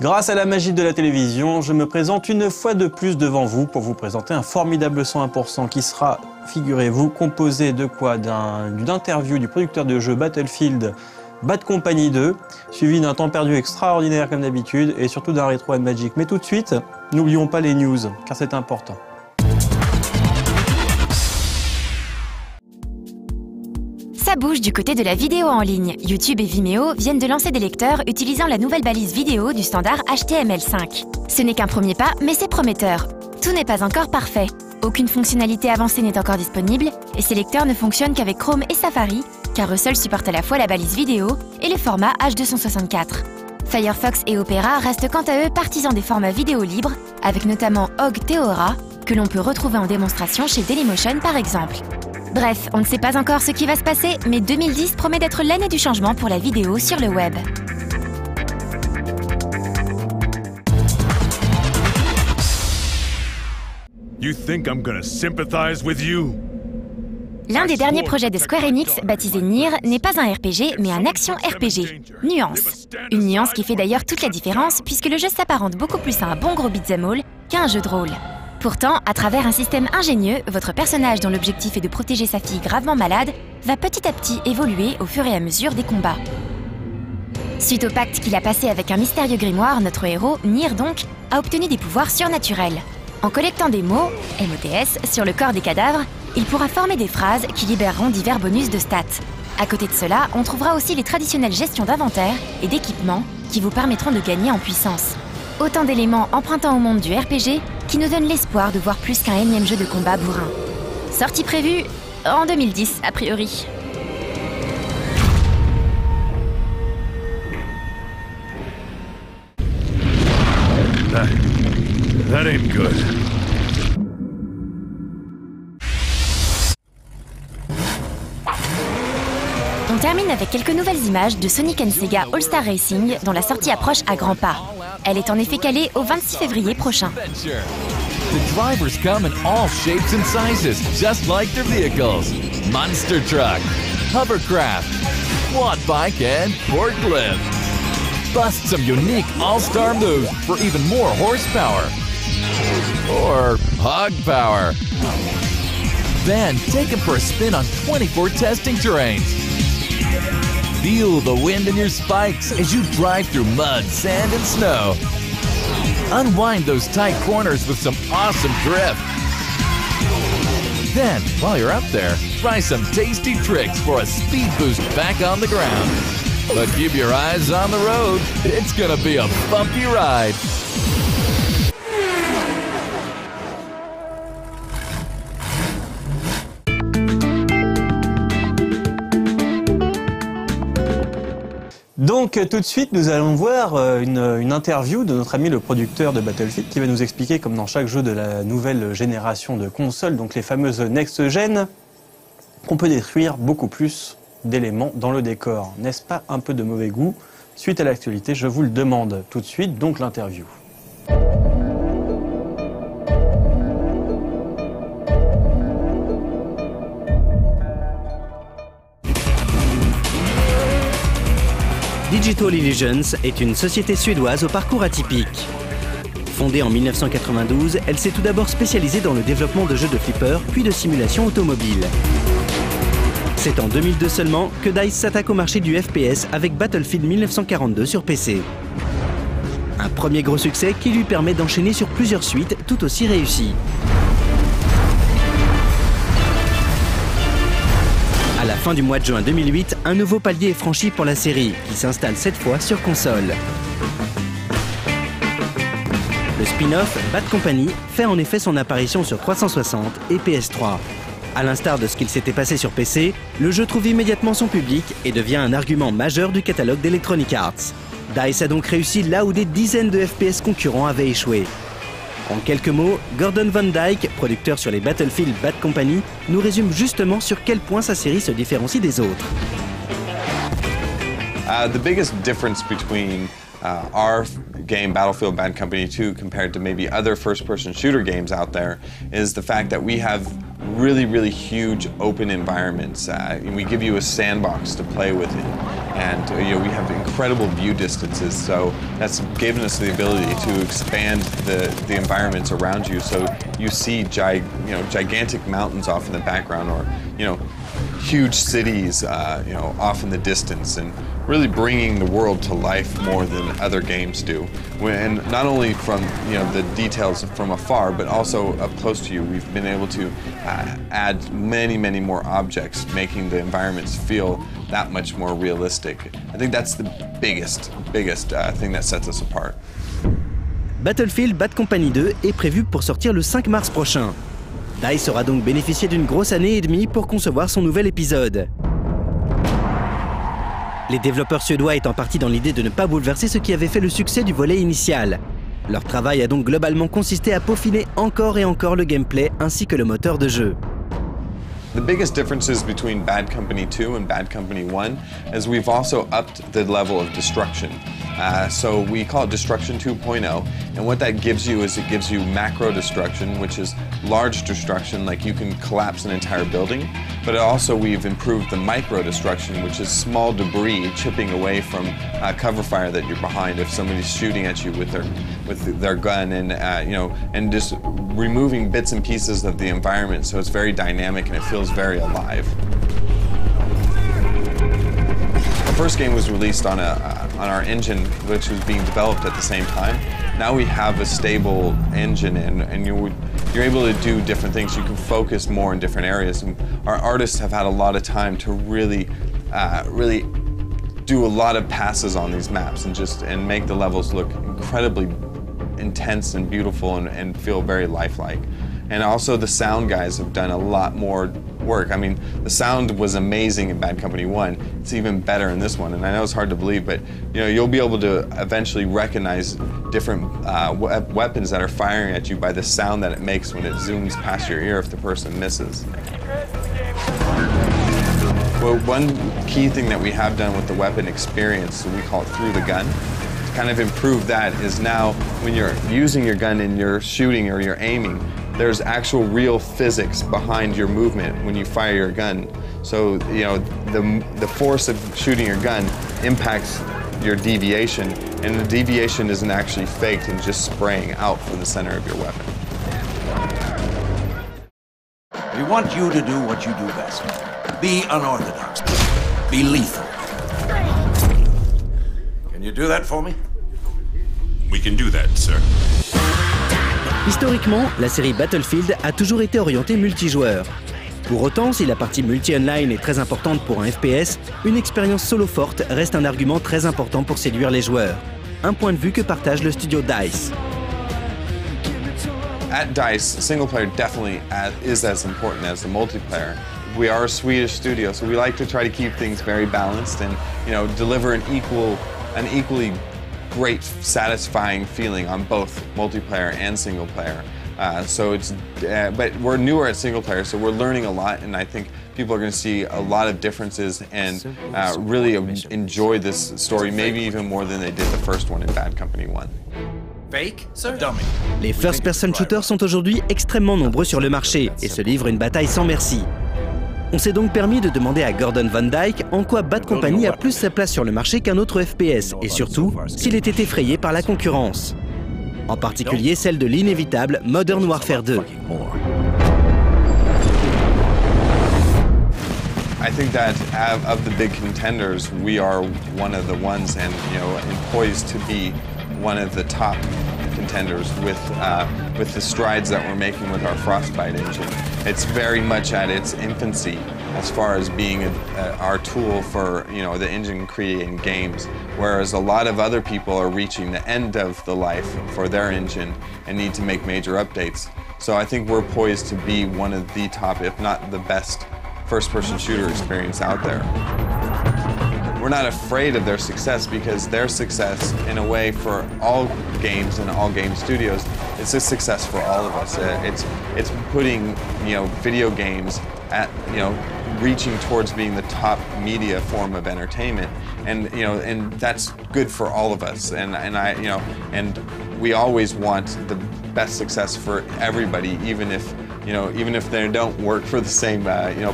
Grâce à la magie de la télévision, je me présente une fois de plus devant vous pour vous présenter un formidable 101% qui sera, figurez-vous, composé de quoi? D'une interview du producteur de jeu Battlefield Bad Company 2, suivi d'un temps perdu extraordinaire comme d'habitude et surtout d'un rétro and magic. Mais tout de suite, n'oublions pas les news, car c'est important. Ça bouge du côté de la vidéo en ligne. YouTube et Vimeo viennent de lancer des lecteurs utilisant la nouvelle balise vidéo du standard HTML5. Ce n'est qu'un premier pas, mais c'est prometteur. Tout n'est pas encore parfait. Aucune fonctionnalité avancée n'est encore disponible, et ces lecteurs ne fonctionnent qu'avec Chrome et Safari, car eux seuls supportent à la fois la balise vidéo et le format H264. Firefox et Opera restent quant à eux partisans des formats vidéo libres, avec notamment OGG Theora, que l'on peut retrouver en démonstration chez Dailymotion par exemple. Bref, on ne sait pas encore ce qui va se passer, mais 2010 promet d'être l'année du changement pour la vidéo sur le web. You think I'm gonna sympathize with you? L'un des derniers projets de Square Enix, baptisé Nier, n'est pas un RPG, mais un action RPG. Nuance. Une nuance qui fait d'ailleurs toute la différence, puisque le jeu s'apparente beaucoup plus à un bon gros beat'em all qu'à un jeu de rôle. Pourtant, à travers un système ingénieux, votre personnage dont l'objectif est de protéger sa fille gravement malade, va petit à petit évoluer au fur et à mesure des combats. Suite au pacte qu'il a passé avec un mystérieux grimoire, notre héros, Nier donc, a obtenu des pouvoirs surnaturels. En collectant des mots, MOTS, sur le corps des cadavres, il pourra former des phrases qui libéreront divers bonus de stats. À côté de cela, on trouvera aussi les traditionnelles gestions d'inventaire et d'équipement qui vous permettront de gagner en puissance. Autant d'éléments empruntant au monde du RPG qui nous donnent l'espoir de voir plus qu'un énième jeu de combat bourrin. Sortie prévue en 2010, a priori. That ain't good. On termine avec quelques nouvelles images de Sonic & Sega All-Star Racing dont la sortie approche à grands pas. Elle est en effet calée au 26 février prochain. The drivers come in all shapes and sizes, just like their vehicles. Monster truck, hovercraft, quad bike, and forklift. Bust some unique all-star moves for even more horsepower. Or hog power. Then take them for a spin on 24 testing terrains. Feel the wind in your spikes as you drive through mud, sand, and snow. Unwind those tight corners with some awesome drift. Then, while you're up there, try some tasty tricks for a speed boost back on the ground. But keep your eyes on the road. It's gonna be a bumpy ride. Donc tout de suite, nous allons voir une interview de notre ami le producteur de Battlefield qui va nous expliquer, comme dans chaque jeu de la nouvelle génération de consoles, donc les fameuses next-gen, qu'on peut détruire beaucoup plus d'éléments dans le décor. N'est-ce pas un peu de mauvais goût? Suite à l'actualité, je vous le demande tout de suite, donc l'interview. Digital Illusions est une société suédoise au parcours atypique. Fondée en 1992, elle s'est tout d'abord spécialisée dans le développement de jeux de flipper, puis de simulation automobile. C'est en 2002 seulement que DICE s'attaque au marché du FPS avec Battlefield 1942 sur PC. Un premier gros succès qui lui permet d'enchaîner sur plusieurs suites tout aussi réussies. À la fin du mois de juin 2008, un nouveau palier est franchi pour la série, qui s'installe cette fois sur console. Le spin-off Bad Company fait en effet son apparition sur 360 et PS3. À l'instar de ce qu'il s'était passé sur PC, le jeu trouve immédiatement son public et devient un argument majeur du catalogue d'Electronic Arts. DICE a donc réussi là où des dizaines de FPS concurrents avaient échoué. En quelques mots, Gordon Van Dyke, producteur sur les Battlefield Bad Company, nous résume justement sur quel point sa série se différencie des autres. The biggest difference between our game Battlefield Bad Company 2 compared to maybe other first-person shooter games out there is the fact that we have really huge open environments. We give you a sandbox to play with and we have incredible view distances. So that's given us the ability to expand the environments around you. So you see gigantic mountains off in the background, or huge cities off in the distance, and really bringing the world to life more than other games do. And not only from the details from afar, but also up close to you. We've been able to add many more objects, making the environments feel that much more realistic. I think that's the biggest thing that sets us apart. Battlefield Bad Company 2 est prévu pour sortir le 5 mars prochain. DICE aura donc bénéficié d'une grosse année et demie pour concevoir son nouvel épisode. Les développeurs suédois étant partis dans l'idée de ne pas bouleverser ce qui avait fait le succès du volet initial. Leur travail a donc globalement consisté à peaufiner encore et encore le gameplay ainsi que le moteur de jeu. The biggest differences between Bad Company 2 and Bad Company 1 is we've also upped the level of destruction. So we call it Destruction 2.0, and what that gives you is it gives you macro destruction, which is large destruction, like you can collapse an entire building, but also we've improved the micro destruction, which is small debris chipping away from cover fire that you're behind if somebody's shooting at you with their gun, and and just removing bits and pieces of the environment, so it's very dynamic and it feels very alive. Our first game was released on our engine, which was being developed at the same time. Now we have a stable engine, and you're able to do different things. You can focus more in different areas. And our artists have had a lot of time to really do a lot of passes on these maps and make the levels look incredibly intense and beautiful and feel very lifelike. And also the sound guys have done a lot more work. I mean, the sound was amazing in Bad Company 1. It's even better in this one, and I know it's hard to believe, but you'll be able to eventually recognize different weapons that are firing at you by the sound that it makes when it zooms past your ear if the person misses. Well, one key thing that we have done with the weapon experience, so we call it Through the Gun, to kind of improve that is now when you're using your gun and you're shooting or you're aiming, there's actual real physics behind your movement when you fire your gun. So, the force of shooting your gun impacts your deviation, and the deviation isn't actually faked and just spraying out from the center of your weapon. We want you to do what you do best. Be unorthodox. Be lethal. Can you do that for me? We can do that, sir. Historiquement, la série Battlefield a toujours été orientée multijoueur. Pour autant, si la partie multi-online est très importante pour un FPS, une expérience solo forte reste un argument très important pour séduire les joueurs. Un point de vue que partage le studio DICE. At DICE, single player definitely is as important as the multiplayer. We are a Swedish studio, so we like to try to keep things very balanced and deliver an equally great, satisfying feeling on both multiplayer and single player. But we're newer at single player, so we're learning a lot, and I think people are going to see a lot of differences and really enjoy this story, maybe even more than they did the first one in Bad Company 1. Fake, sir? Dummy. Les first-person shooters sont aujourd'hui extrêmement nombreux sur le marché et se livrent une bataille sans merci. On s'est donc permis de demander à Gordon Van Dyke en quoi Bad Company a plus sa place sur le marché qu'un autre FPS, et surtout, s'il était effrayé par la concurrence. En particulier celle de l'inévitable Modern Warfare 2. I think that of the big contenders, we are one of the ones and poised to be one of the top contenders with the strides that we're making with our Frostbite engine. It's very much at its infancy as far as being our tool for the engine creating games, whereas a lot of other people are reaching the end of the life for their engine and need to make major updates. So I think we're poised to be one of the top, if not the best, first-person shooter experience out there. We're not afraid of their success because their success, in a way, for all games and all game studios, it's a success for all of us. It's putting video games at reaching towards being the top media form of entertainment, and that's good for all of us. And we always want the best success for everybody, even if they don't work for the same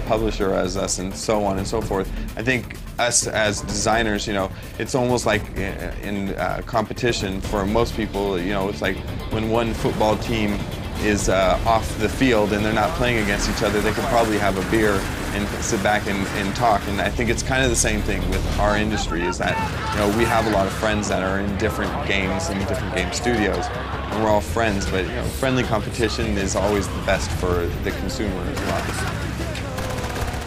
publisher as us, and so on and so forth. I think us as designers, you know, it's almost like in competition for most people. You know, it's like when one football team is off the field and they're not playing against each other, they could probably have a beer and sit back and talk. And I think it's kind of the same thing with our industry, is that, you know, we have a lot of friends that are in different games and different game studios, and we're all friends, but, you know, friendly competition is always the best for the consumer as well.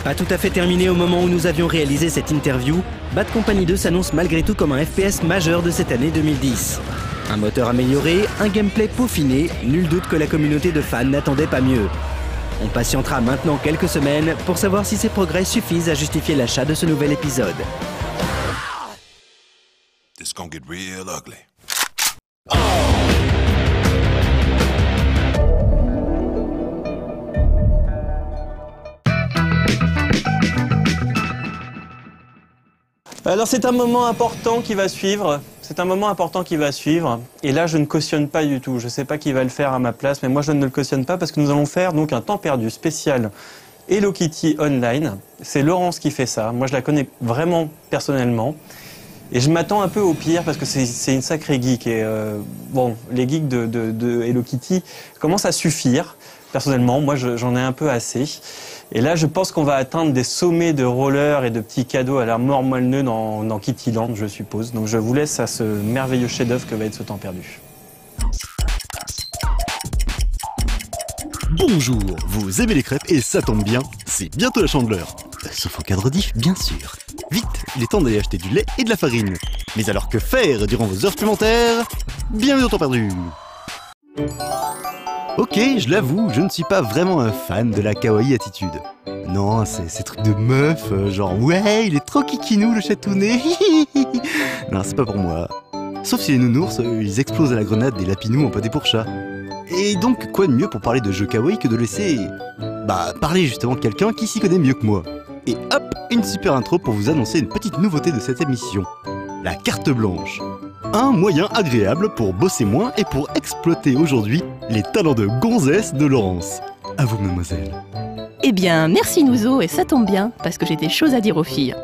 Pas tout à fait terminé au moment où nous avions réalisé cette interview, Bad Company 2 s'annonce malgré tout comme un FPS majeur de cette année 2010. Un moteur amélioré, un gameplay peaufiné, nul doute que la communauté de fans n'attendait pas mieux. On patientera maintenant quelques semaines pour savoir si ces progrès suffisent à justifier l'achat de ce nouvel épisode. This gonna get real ugly. Alors c'est un moment important qui va suivre. C'est un moment important qui va suivre. Et là, je ne cautionne pas du tout. Je ne sais pas qui va le faire à ma place, mais moi, je ne le cautionne pas parce que nous allons faire donc un temps perdu spécial Hello Kitty Online. C'est Laurence qui fait ça. Moi, je la connais vraiment personnellement. Et je m'attends un peu au pire parce que c'est une sacrée geek. Et bon, les geeks de Hello Kitty commencent à suffire. Personnellement, moi, j'en ai un peu assez. Et là, je pense qu'on va atteindre des sommets de rollers et de petits cadeaux à la mort moelle-neu dans Kittyland, je suppose. Donc je vous laisse à ce merveilleux chef-d'œuvre que va être ce temps perdu. Bonjour, vous aimez les crêpes et ça tombe bien, c'est bientôt la Chandeleur. Sauf au cadre diff, bien sûr. Vite, il est temps d'aller acheter du lait et de la farine. Mais alors que faire durant vos heures supplémentaires? Bienvenue au temps perdu. Ok, je l'avoue, je ne suis pas vraiment un fan de la kawaii attitude. Non, ces trucs de meuf, genre ouais, il est trop kikinou le chatounet. Non, c'est pas pour moi. Sauf si les nounours, ils explosent à la grenade des lapinous en pâté pour chat. Et donc, quoi de mieux pour parler de jeux kawaii que de laisser... parler justement de quelqu'un qui s'y connaît mieux que moi. Et hop, une super intro pour vous annoncer une petite nouveauté de cette émission. La carte blanche. Un moyen agréable pour bosser moins et pour exploiter aujourd'hui les talents de gonzesse de Laurence. À vous, mademoiselle. Eh bien, merci Nouzo, et ça tombe bien, parce que j'ai des choses à dire aux filles.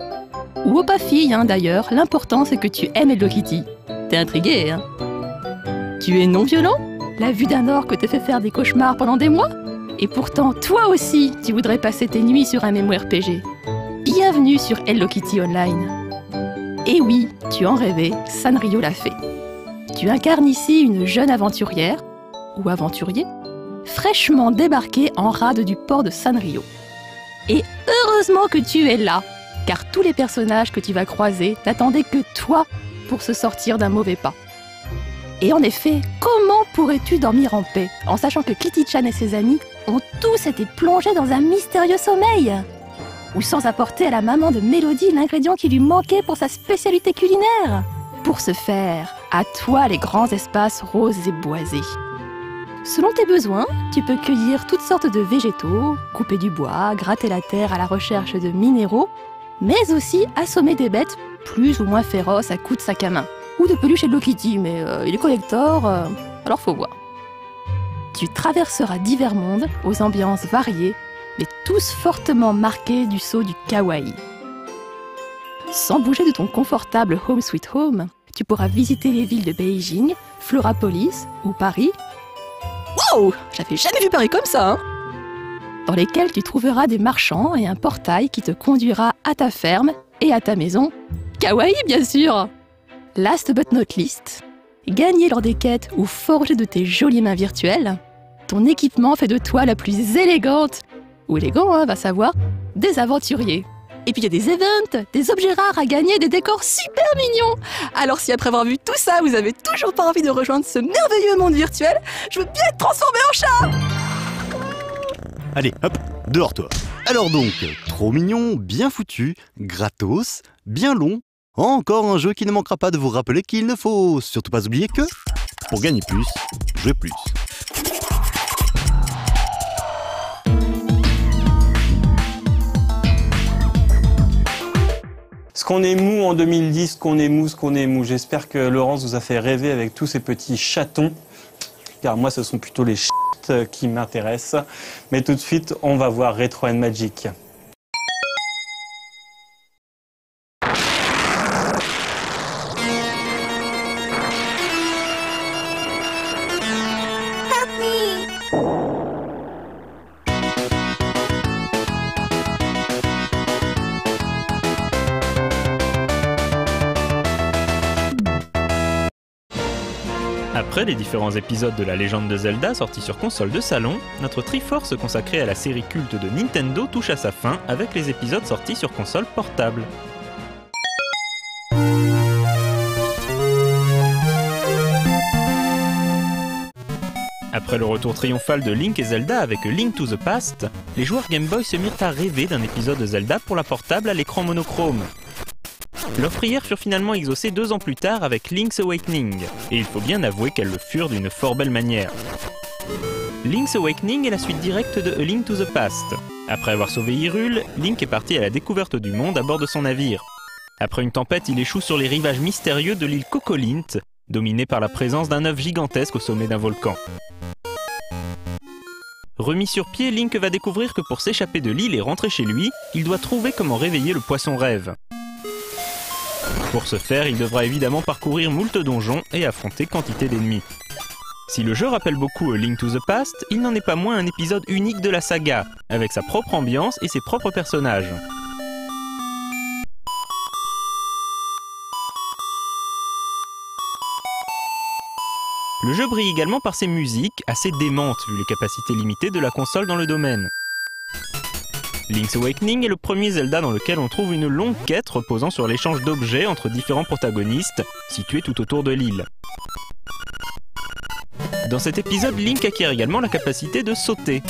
Ou aux pas filles, hein, d'ailleurs, l'important c'est que tu aimes Hello Kitty. T'es intrigué, hein? Tu es non-violent? La vue d'un orque te fait faire des cauchemars pendant des mois? Et pourtant, toi aussi, tu voudrais passer tes nuits sur un MMORPG. Bienvenue sur Hello Kitty Online. Et oui, tu en rêvais, Sanrio l'a fait. Tu incarnes ici une jeune aventurière, ou aventurier, fraîchement débarquée en rade du port de Sanrio. Et heureusement que tu es là, car tous les personnages que tu vas croiser n'attendaient que toi pour se sortir d'un mauvais pas. Et en effet, comment pourrais-tu dormir en paix, en sachant que Kitty-chan et ses amis ont tous été plongés dans un mystérieux sommeil? Ou sans apporter à la maman de Mélodie l'ingrédient qui lui manquait pour sa spécialité culinaire? Pour ce faire, à toi les grands espaces roses et boisés. Selon tes besoins, tu peux cueillir toutes sortes de végétaux, couper du bois, gratter la terre à la recherche de minéraux, mais aussi assommer des bêtes plus ou moins féroces à coups de sac à main. Ou de peluche Hello Kitty, mais il est collector, alors faut voir. Tu traverseras divers mondes aux ambiances variées, mais tous fortement marqués du sceau du kawaii. Sans bouger de ton confortable Home Sweet Home, tu pourras visiter les villes de Beijing, Florapolis ou Paris. Wow! J'avais jamais vu Paris comme ça, hein! Dans lesquels tu trouveras des marchands et un portail qui te conduira à ta ferme et à ta maison. Kawaii, bien sûr! Last but not least, gagner lors des quêtes ou forger de tes jolies mains virtuelles, ton équipement fait de toi la plus élégante, ou élégant, hein, va savoir, des aventuriers. Et puis il y a des events, des objets rares à gagner, des décors super mignons. Alors si après avoir vu tout ça, vous avez toujours pas envie de rejoindre ce merveilleux monde virtuel, je veux bien être transformé en chat! Allez, hop, dehors toi. Alors donc, trop mignon, bien foutu, gratos, bien long. Encore un jeu qui ne manquera pas de vous rappeler qu'il ne faut surtout pas oublier que, pour gagner plus, jouer plus. Ce qu'on est mou en 2010, ce qu'on est mou. J'espère que Laurence vous a fait rêver avec tous ces petits chatons. Car moi, ce sont plutôt les ch'ts qui m'intéressent. Mais tout de suite, on va voir Retro & Magic. Après les différents épisodes de la légende de Zelda sortis sur console de salon, notre Triforce consacré à la série culte de Nintendo touche à sa fin avec les épisodes sortis sur console portable. Après le retour triomphal de Link et Zelda avec Link to the Past, les joueurs Game Boy se mirent à rêver d'un épisode de Zelda pour la portable à l'écran monochrome. Leurs prières furent finalement exaucées 2 ans plus tard avec Link's Awakening, et il faut bien avouer qu'elles le furent d'une fort belle manière. Link's Awakening est la suite directe de A Link to the Past. Après avoir sauvé Hyrule, Link est parti à la découverte du monde à bord de son navire. Après une tempête, il échoue sur les rivages mystérieux de l'île Kokolint, dominée par la présence d'un œuf gigantesque au sommet d'un volcan. Remis sur pied, Link va découvrir que pour s'échapper de l'île et rentrer chez lui, il doit trouver comment réveiller le poisson rêve. Pour ce faire, il devra évidemment parcourir moult donjons et affronter quantité d'ennemis. Si le jeu rappelle beaucoup A Link to the Past, il n'en est pas moins un épisode unique de la saga, avec sa propre ambiance et ses propres personnages. Le jeu brille également par ses musiques, assez démentes vu les capacités limitées de la console dans le domaine. Link's Awakening est le premier Zelda dans lequel on trouve une longue quête reposant sur l'échange d'objets entre différents protagonistes, situés tout autour de l'île. Dans cet épisode, Link acquiert également la capacité de sauter.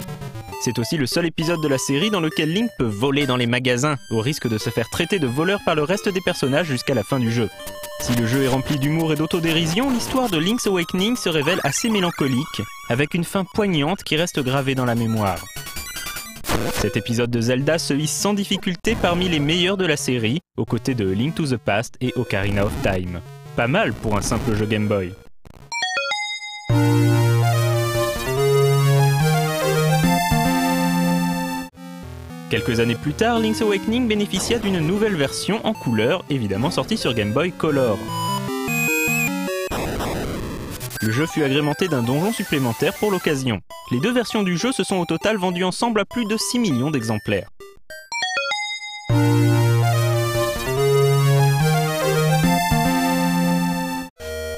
C'est aussi le seul épisode de la série dans lequel Link peut voler dans les magasins, au risque de se faire traiter de voleur par le reste des personnages jusqu'à la fin du jeu. Si le jeu est rempli d'humour et d'autodérision, l'histoire de Link's Awakening se révèle assez mélancolique, avec une fin poignante qui reste gravée dans la mémoire. Cet épisode de Zelda se hisse sans difficulté parmi les meilleurs de la série, aux côtés de Link to the Past et Ocarina of Time. Pas mal pour un simple jeu Game Boy. Quelques années plus tard, Link's Awakening bénéficia d'une nouvelle version en couleur, évidemment sortie sur Game Boy Color. Le jeu fut agrémenté d'un donjon supplémentaire pour l'occasion. Les 2 versions du jeu se sont au total vendues ensemble à plus de 6 millions d'exemplaires.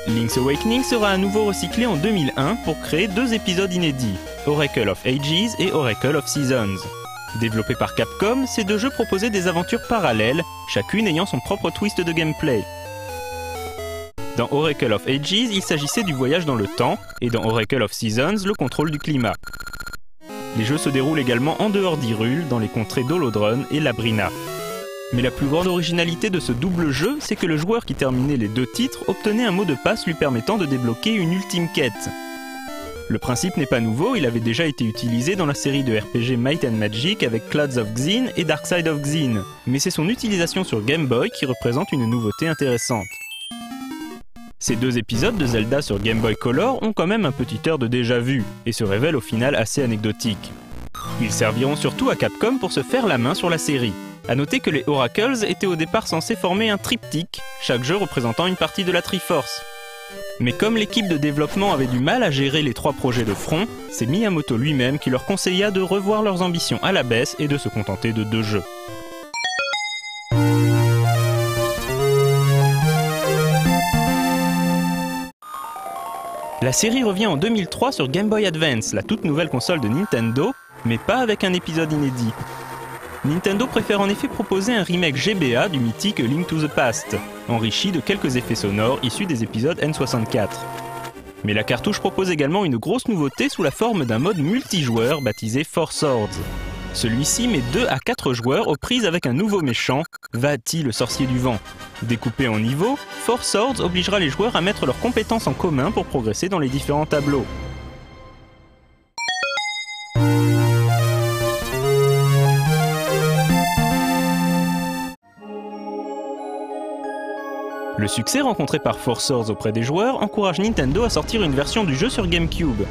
Link's Awakening sera à nouveau recyclé en 2001 pour créer 2 épisodes inédits, Oracle of Ages et Oracle of Seasons. Développés par Capcom, ces 2 jeux proposaient des aventures parallèles, chacune ayant son propre twist de gameplay. Dans Oracle of Ages, il s'agissait du voyage dans le temps, et dans Oracle of Seasons, le contrôle du climat. Les jeux se déroulent également en dehors d'Hyrule, dans les contrées d'Holodron et Labrina. Mais la plus grande originalité de ce double jeu, c'est que le joueur qui terminait les 2 titres obtenait un mot de passe lui permettant de débloquer une ultime quête. Le principe n'est pas nouveau, il avait déjà été utilisé dans la série de RPG Might and Magic avec Clouds of Xin et Dark Side of Xin, mais c'est son utilisation sur Game Boy qui représente une nouveauté intéressante. Ces 2 épisodes de Zelda sur Game Boy Color ont quand même un petit air de déjà-vu, et se révèlent au final assez anecdotiques. Ils serviront surtout à Capcom pour se faire la main sur la série. A noter que les Oracles étaient au départ censés former un triptyque, chaque jeu représentant une partie de la Triforce. Mais comme l'équipe de développement avait du mal à gérer les 3 projets de front, c'est Miyamoto lui-même qui leur conseilla de revoir leurs ambitions à la baisse et de se contenter de 2 jeux. La série revient en 2003 sur Game Boy Advance, la toute nouvelle console de Nintendo, mais pas avec un épisode inédit. Nintendo préfère en effet proposer un remake GBA du mythique Link to the Past, enrichi de quelques effets sonores issus des épisodes N64. Mais la cartouche propose également une grosse nouveauté sous la forme d'un mode multijoueur baptisé Four Swords. Celui-ci met 2 à 4 joueurs aux prises avec un nouveau méchant, Vaati le sorcier du vent. Découpé en niveaux, Four Swords obligera les joueurs à mettre leurs compétences en commun pour progresser dans les différents tableaux. Le succès rencontré par Four Swords auprès des joueurs encourage Nintendo à sortir une version du jeu sur GameCube.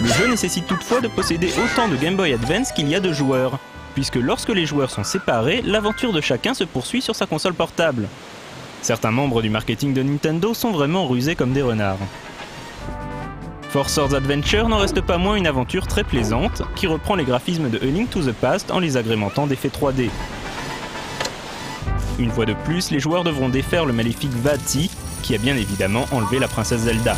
Le jeu nécessite toutefois de posséder autant de Game Boy Advance qu'il y a de joueurs, puisque lorsque les joueurs sont séparés, l'aventure de chacun se poursuit sur sa console portable. Certains membres du marketing de Nintendo sont vraiment rusés comme des renards. Four Swords Adventure n'en reste pas moins une aventure très plaisante, qui reprend les graphismes de A Link to the Past en les agrémentant d'effets 3D. Une fois de plus, les joueurs devront défaire le maléfique Vaati, qui a bien évidemment enlevé la princesse Zelda.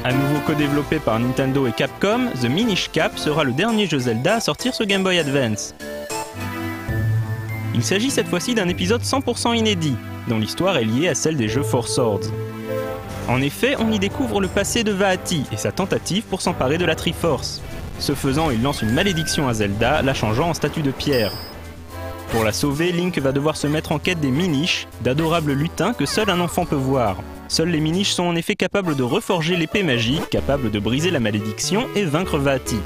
À nouveau co-développé par Nintendo et Capcom, The Minish Cap sera le dernier jeu Zelda à sortir sur Game Boy Advance. Il s'agit cette fois-ci d'un épisode 100% inédit, dont l'histoire est liée à celle des jeux Four Swords. En effet, on y découvre le passé de Vaati et sa tentative pour s'emparer de la Triforce. Ce faisant, il lance une malédiction à Zelda, la changeant en statue de pierre. Pour la sauver, Link va devoir se mettre en quête des Minish, d'adorables lutins que seul un enfant peut voir. Seuls les Minish sont en effet capables de reforger l'épée magique, capables de briser la malédiction et vaincre Vaati.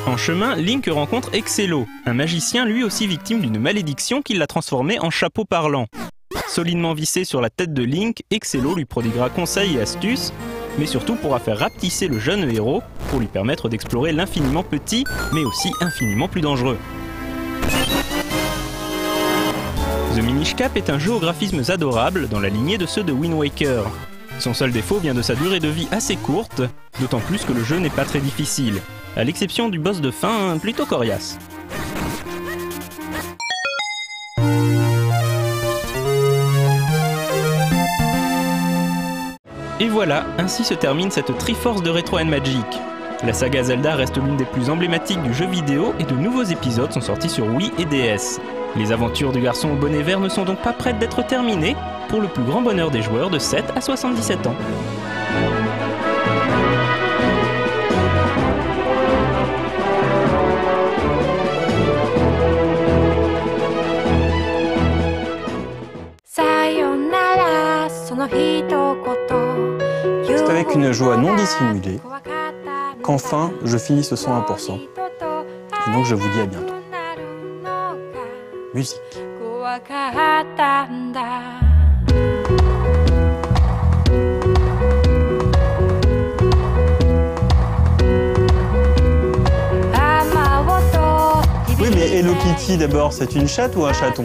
En chemin, Link rencontre Excello, un magicien lui aussi victime d'une malédiction qui l'a transformé en chapeau parlant. Solidement vissé sur la tête de Link, Excello lui prodiguera conseils et astuces, mais surtout pourra faire rapetisser le jeune héros pour lui permettre d'explorer l'infiniment petit, mais aussi infiniment plus dangereux. The Minish Cap est un jeu aux graphismes adorables dans la lignée de ceux de Wind Waker. Son seul défaut vient de sa durée de vie assez courte, d'autant plus que le jeu n'est pas très difficile, à l'exception du boss de fin plutôt coriace. Et voilà, ainsi se termine cette Triforce de Retro & Magic. La saga Zelda reste l'une des plus emblématiques du jeu vidéo et de nouveaux épisodes sont sortis sur Wii et DS. Les aventures du garçon au bonnet vert ne sont donc pas prêtes d'être terminées, pour le plus grand bonheur des joueurs de 7 à 77 ans. C'est avec une joie non dissimulée qu'enfin je finis ce 101%. Et donc je vous dis à bientôt. Musique. Oui, mais Hello Kitty d'abord, c'est une chatte ou un chaton ?